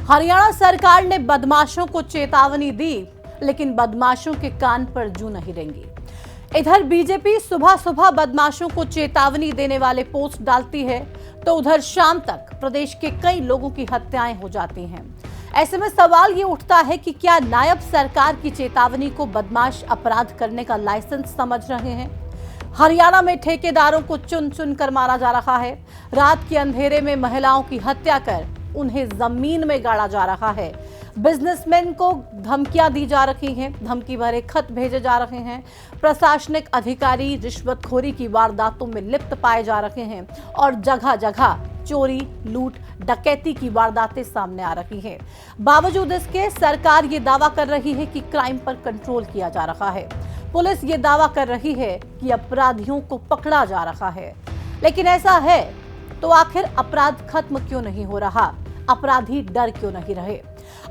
हरियाणा सरकार ने बदमाशों को चेतावनी दी, लेकिन बदमाशों के कान पर जूं नहीं रेंगी। इधर बीजेपी सुबह सुबह बदमाशों को चेतावनी देने वाले पोस्ट डालती है, तो उधर शाम तक प्रदेश के कई लोगों की हत्याएं हो जाती हैं। ऐसे में सवाल ये उठता है कि क्या नायब सरकार की चेतावनी को बदमाश अपराध करने का लाइसेंस समझ रहे हैं? हरियाणा में ठेकेदारों को चुन चुन कर मारा जा रहा है। रात के अंधेरे में महिलाओं की हत्या कर उन्हें जमीन में गाड़ा जा रहा है। बिजनेसमैन को धमकियां दी जा रही हैं, धमकी भरे खत भेजे जा रहे हैं। प्रशासनिक अधिकारी रिश्वतखोरी की वारदातों में लिप्त पाए जा रहे हैं और जगह जगह चोरी, लूट, डकैती की वारदातें सामने आ रही हैं। बावजूद इसके सरकार ये दावा कर रही है कि क्राइम पर कंट्रोल किया जा रहा है। पुलिस ये दावा कर रही है कि अपराधियों को पकड़ा जा रहा है। लेकिन ऐसा है तो आखिर अपराध खत्म क्यों नहीं हो रहा? अपराधी डर क्यों नहीं रहे?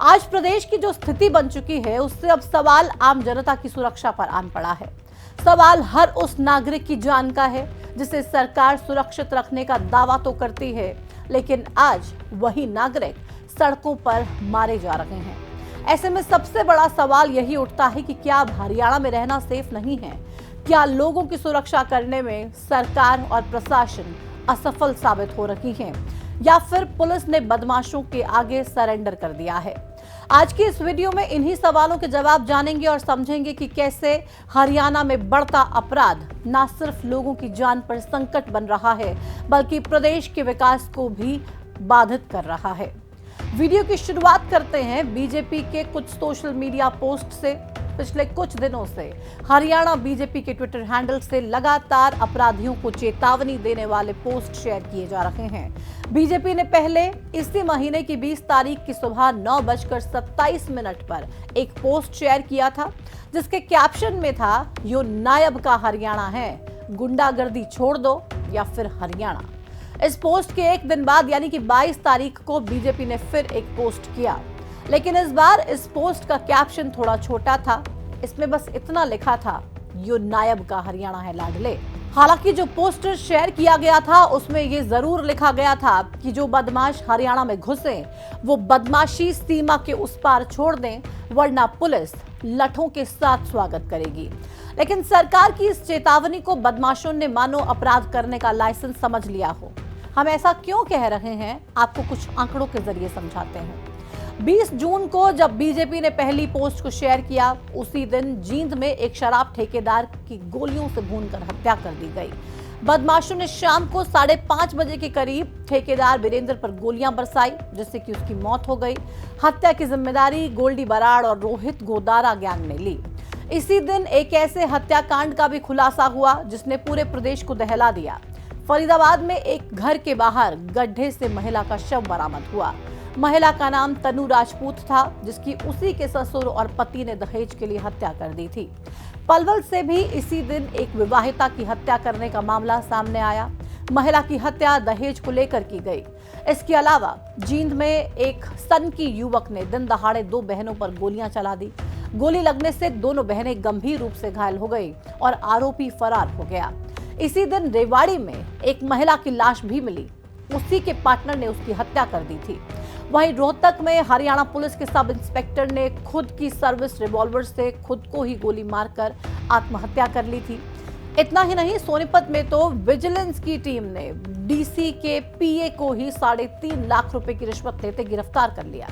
आज प्रदेश की जो स्थिति बन चुकी है, उससे अब सवाल आम जनता की सुरक्षा पर आन पड़ा है। सवाल हर उस नागरिक की जान का है जिसे सरकार सुरक्षित रखने का दावा तो करती है, लेकिन आज वही नागरिक सड़कों पर मारे जा रहे हैं। ऐसे में सबसे बड़ा सवाल यही उठता है कि क्या अब हरियाणा में रहना सेफ नहीं है? क्या लोगों की सुरक्षा करने में सरकार और प्रशासन असफल साबित हो रही हैं, या फिर पुलिस ने बदमाशों के आगे सरेंडर कर दिया है? आज की इस वीडियो में इन्हीं सवालों के जवाब जानेंगे और समझेंगे कि कैसे हरियाणा में बढ़ता अपराध न सिर्फ लोगों की जान पर संकट बन रहा है, बल्कि प्रदेश के विकास को भी बाधित कर रहा है। वीडियो की शुरुआत करते हैं बीजेपी के कुछ सोशल मीडिया पोस्ट से। पिछले कुछ दिनों से हरियाणा बीजेपी के ट्विटर हैंडल से लगातार अपराधियों को चेतावनी देने वाले पोस्ट शेयर किए जा रहे हैं। बीजेपी ने पहले इसी महीने की 20 तारीख की सुबह 9:27 पर एक पोस्ट शेयर किया था, जिसके कैप्शन में था, यो नायब का हरियाणा है, गुंडागर्दी छोड़ दो या फिर हरियाणा। इस पोस्ट के एक दिन बाद यानी कि 22 तारीख को बीजेपी ने फिर एक पोस्ट किया, लेकिन इस बार इस पोस्ट का कैप्शन थोड़ा छोटा था। इसमें बस इतना लिखा था, यो नायब का हरियाणा है लाडले। हालांकि जो पोस्टर शेयर किया गया था उसमें ये जरूर लिखा गया था कि जो बदमाश हरियाणा में घुसे वो बदमाशी सीमा के उस पार छोड़ दें, वरना पुलिस लठों के साथ स्वागत करेगी। लेकिन सरकार की इस चेतावनी को बदमाशों ने मानो अपराध करने का लाइसेंस समझ लिया हो। हम ऐसा क्यों कह रहे हैं, आपको कुछ आंकड़ों के जरिए समझाते हैं। 20 जून को जब बीजेपी ने पहली पोस्ट को शेयर किया, उसी दिन जींद में एक शराब ठेकेदार की गोलियों से भूनकर हत्या कर दी गई। बदमाशों ने शाम को 5:30 बजे के करीब ठेकेदार वीरेंद्र पर गोलियां बरसाई, जिससे कि उसकी मौत हो गई। हत्या की जिम्मेदारी गोल्डी बराड़ और रोहित गोदारा गैंग ने ली। इसी दिन एक ऐसे हत्याकांड का भी खुलासा हुआ जिसने पूरे प्रदेश को दहला दिया। फरीदाबाद में एक घर के बाहर गड्ढे से महिला का शव बरामद हुआ। महिला का नाम तनु राजपूत था, जिसकी उसी के ससुर और पति ने दहेज के लिए हत्या कर दी थी। पलवल से भी इसी दिन एक विवाहिता की हत्या करने का मामला सामने आया। महिला की हत्या दहेज को लेकर की गई। इसके अलावा जींद में एक सनकी युवक ने दिन दहाड़े 2 बहनों पर गोलियां चला दी। गोली लगने से दोनों बहनें गंभीर रूप से घायल हो गई और आरोपी फरार हो गया। इसी दिन रेवाड़ी में एक महिला की लाश भी मिली। उसी के पार्टनर ने उसकी हत्या कर दी थी। वहीं रोहतक में हरियाणा पुलिस के सब इंस्पेक्टर ने खुद की सर्विस रिवॉल्वर से खुद को ही गोली मारकर आत्महत्या कर ली थी। इतना ही नहीं, सोनीपत में तो विजिलेंस की टीम ने डीसी के पीए को ही 3.5 लाख रुपए की रिश्वत लेते गिरफ्तार कर लिया।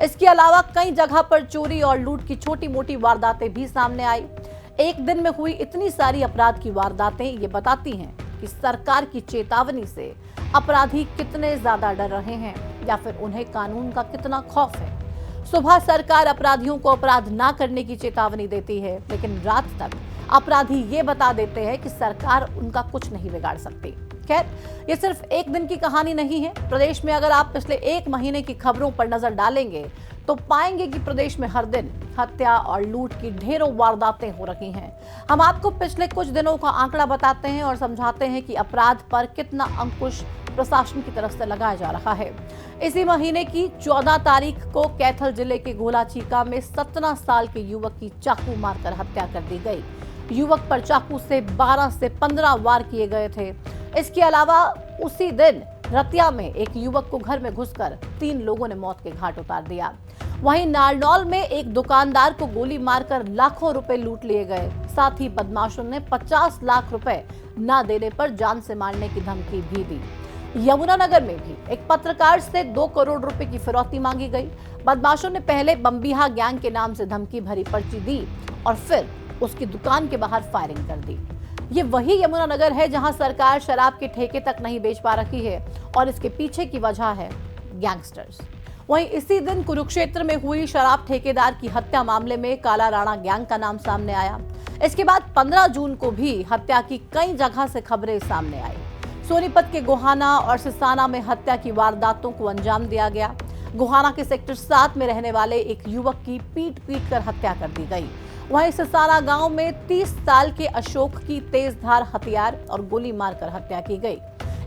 इसके अलावा कई जगह पर चोरी और लूट की छोटी मोटी वारदातें भी सामने आई। एक दिन में हुई इतनी सारी अपराध की वारदातें ये बताती हैं कि सरकार की चेतावनी से अपराधी कितने ज्यादा डर रहे हैं, या फिर उन्हें कानून का कितना खौफ है। सुबह सरकार अपराधियों को अपराध ना करने की चेतावनी देती है, लेकिन रात तक अपराधी ये बता देते हैं कि सरकार उनका कुछ नहीं बिगाड़ सकती। खैर, ये सिर्फ एक दिन की कहानी नहीं है। प्रदेश में अगर आप पिछले 1 महीने की खबरों पर नजर डालेंगे तो पाएंगे कि प्रदेश में हर दिन हत्या और लूट की ढेरों वारदातें हो रही हैं। हम आपको पिछले कुछ दिनों का आंकड़ा बताते हैं और समझाते हैं कि अपराध पर कितना अंकुश प्रशासन की तरफ से लगाया जा रहा है। इसी महीने की 14 तारीख को कैथल जिले के गोलाचीका में 17 साल के युवक की चाकू मारकर हत्या कर दी गई। युवक पर चाकू से 12 से 15 वार किए गए थे। इसके अलावा उसी दिन रतिया में एक युवक को घर में घुसकर 3 लोगों ने मौत के घाट उतार दिया। वहीं नारनौल में एक दुकानदार को गोली मारकर लाखों रुपए लूट लिए गए। साथ ही बदमाशों ने 50 लाख रुपए न देने पर जान से मारने की धमकी भी दी। यमुनानगर में भी एक पत्रकार से 2 करोड़ रुपए की फिरौती मांगी गई। बदमाशों ने पहले बम्बिहा गैंग के नाम से धमकी भरी पर्ची दी और फिर उसकी दुकान के बाहर फायरिंग कर दी। ये वही यमुनानगर है जहां सरकार शराब के ठेके तक नहीं बेच पा रही है और इसके पीछे की वजह है गैंगस्टर्स। वहीं इसी दिन कुरुक्षेत्र में हुई शराब ठेकेदार की हत्या मामले में काला राणा गैंग का नाम सामने आया। इसके बाद 15 जून को भी हत्या की कई जगह से खबरें सामने आई। सोनीपत के गोहाना और सिसाना में हत्या की वारदातों को अंजाम दिया गया। गोहाना के सेक्टर 7 में रहने वाले एक युवक की पीट कर हत्या कर दी गई। वहीं सिसाना गांव में 30 साल के अशोक की तेजधार हथियार और गोली मारकर हत्या की गई।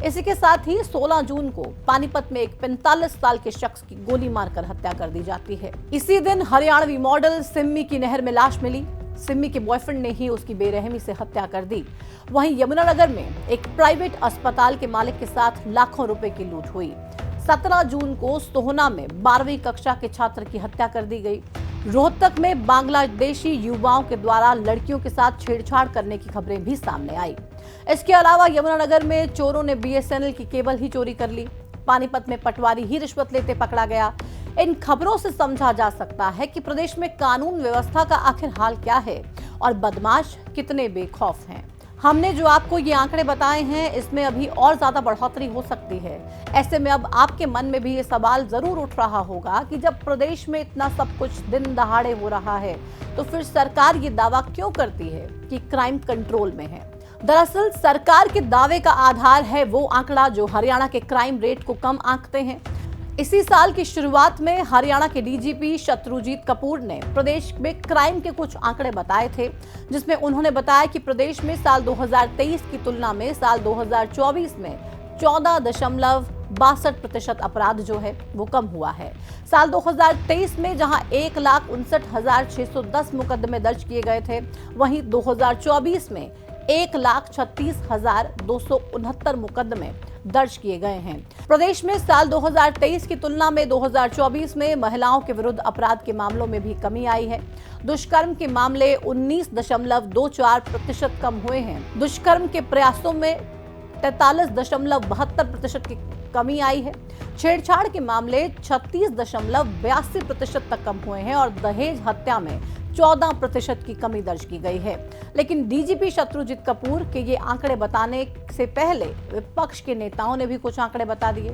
इसी के साथ ही 16 जून को पानीपत में एक 45 साल के शख्स की गोली मारकर हत्या कर दी जाती है। इसी दिन हरियाणवी मॉडल सिम्मी की नहर में लाश मिली। सिम्मी के बॉयफ्रेंड ने ही उसकी बेरहमी से हत्या कर दी। वहीं यमुनानगर में एक प्राइवेट अस्पताल के मालिक के साथ लाखों रुपए की लूट हुई। 17 जून को सोहना में 12वीं कक्षा के छात्र की हत्या कर दी गई। रोहतक में बांग्लादेशी युवाओं के द्वारा लड़कियों के साथ छेड़छाड़ करने की खबरें भी सामने आई। इसके अलावा यमुनानगर में चोरों ने बीएसएनएल की केबल ही चोरी कर ली। पानीपत में पटवारी ही रिश्वत लेते पकड़ा गया। इन खबरों से समझा जा सकता है कि प्रदेश में कानून व्यवस्था का आखिर हाल क्या है और बदमाश कितने बेखौफ हैं। हमने जो आपको ये आंकड़े बताए हैं, इसमें अभी और ज्यादा बढ़ोतरी हो सकती है। ऐसे में अब आपके मन में भी ये सवाल जरूर उठ रहा होगा कि जब प्रदेश में इतना सब कुछ दिन दहाड़े हो रहा है, तो फिर सरकार ये दावा क्यों करती है कि क्राइम कंट्रोल में है। दरअसल सरकार के दावे का आधार है वो आंकड़ा जो हरियाणा के क्राइम रेट को कम आंकते हैं। इसी साल की शुरुआत में हरियाणा के डीजीपी शत्रुजीत कपूर ने प्रदेश में क्राइम के कुछ आंकड़े बताए थे, जिसमें उन्होंने बताया कि प्रदेश में साल 2023 की तुलना में साल 2024 में 14.62% अपराध जो है वो कम हुआ है। साल 2023 में जहां 1,59,610 मुकदमे दर्ज किए गए थे, वहीं 2024 में 1,36,269 मुकदमे दर्ज किए गए हैं। प्रदेश में साल 2023 की तुलना में 2024 में महिलाओं के विरुद्ध अपराध के मामलों में भी कमी आई है। दुष्कर्म के मामले 19.24% कम हुए हैं। दुष्कर्म के प्रयासों में 43.72% की कमी आई है। छेड़छाड़ के मामले 36.82% तक कम हुए हैं और दहेज हत्या में 14% की कमी दर्ज की गई है। लेकिन डीजीपी शत्रुजीत कपूर के ये आंकड़े बताने से पहले विपक्ष के नेताओं ने भी कुछ आंकड़े बता दिए।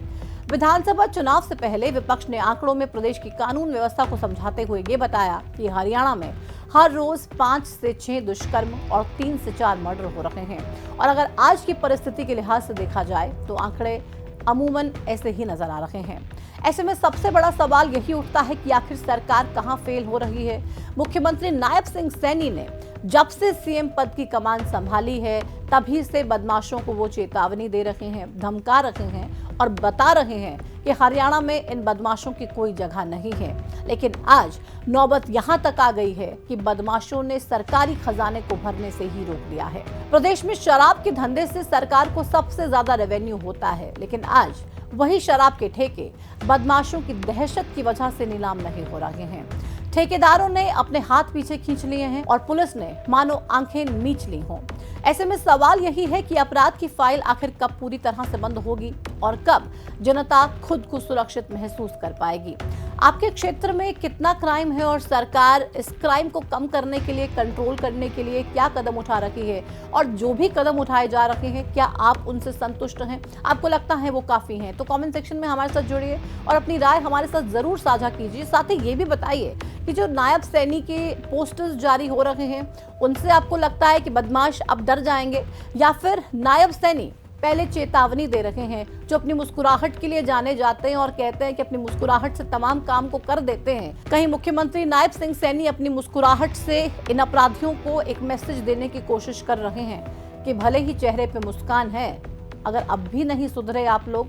विधानसभा चुनाव से पहले विपक्ष ने आंकड़ों में प्रदेश की कानून व्यवस्था को समझाते हुए ये बताया कि हरियाणा में हर रोज 5 से 6 दुष्कर्म और 3 से 4 मर्डर हो रहे हैं। और अगर आज की परिस्थिति के लिहाज से देखा जाए तो आंकड़े अमूमन ऐसे ही नजर आ रहे हैं। ऐसे में सबसे बड़ा सवाल यही उठता है कि आखिर सरकार कहां फेल हो रही है। मुख्यमंत्री नायब सिंह सैनी ने जब से सीएम पद की कमान संभाली है, तभी से बदमाशों को वो चेतावनी दे रहे हैं, धमका रहे हैं और बता रहे हैं कि हरियाणा में इन बदमाशों की कोई जगह नहीं है। लेकिन आज नौबत यहां तक आ गई है कि बदमाशों ने सरकारी खजाने को भरने से ही रोक दिया है। प्रदेश में शराब के धंधे से सरकार को सबसे ज्यादा रेवेन्यू होता है, लेकिन आज वही शराब के ठेके बदमाशों की दहशत की वजह से नीलाम नहीं हो रहे हैं। ठेकेदारों ने अपने हाथ पीछे खींच लिए हैं और पुलिस ने मानो आंखें मीच ली हों। ऐसे में सवाल यही है कि अपराध की फाइल आखिर कब पूरी तरह से बंद होगी और कब जनता खुद को सुरक्षित महसूस कर पाएगी। आपके क्षेत्र में कितना क्राइम है और सरकार इस क्राइम को कम करने के लिए, कंट्रोल करने के लिए क्या कदम उठा रही है, और जो भी कदम उठाए जा रहे हैं क्या आप उनसे संतुष्ट हैं? आपको लगता है वो काफी हैं? तो कमेंट सेक्शन में हमारे साथ जुड़िए और अपनी राय हमारे साथ जरूर साझा कीजिए। साथ ही ये भी बताइए कि जो नायब सैनी के पोस्टर्स जारी हो रहे हैं, उनसे आपको लगता है कि बदमाश अब डर जाएंगे, या फिर नायब सैनी पहले चेतावनी दे रहे हैं, जो अपनी मुस्कुराहट के लिए जाने जाते हैं और कहते हैं कि अपनी मुस्कुराहट से तमाम काम को कर देते हैं। कहीं मुख्यमंत्री नायब सिंह सैनी अपनी मुस्कुराहट से इन अपराधियों को एक मैसेज देने की कोशिश कर रहे हैं कि भले ही चेहरे पे मुस्कान है, अगर अब भी नहीं सुधरे आप लोग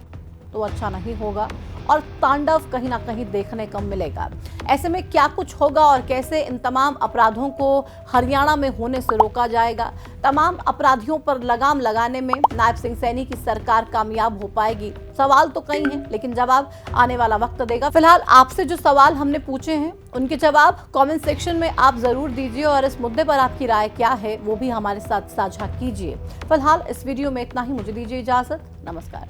तो अच्छा नहीं होगा और तांडव कहीं ना कहीं देखने को मिलेगा। ऐसे में क्या कुछ होगा और कैसे इन तमाम अपराधों को हरियाणा में होने से रोका जाएगा, तमाम अपराधियों पर लगाम लगाने में नायब सिंह सैनी की सरकार कामयाब हो पाएगी, सवाल तो कई हैं लेकिन जवाब आने वाला वक्त देगा। फिलहाल आपसे जो सवाल हमने पूछे हैं उनके जवाब कमेंट सेक्शन में आप जरूर दीजिए और इस मुद्दे पर आपकी राय क्या है वो भी हमारे साथ साझा कीजिए। फिलहाल इस वीडियो में इतना ही, मुझे दीजिए इजाजत, नमस्कार।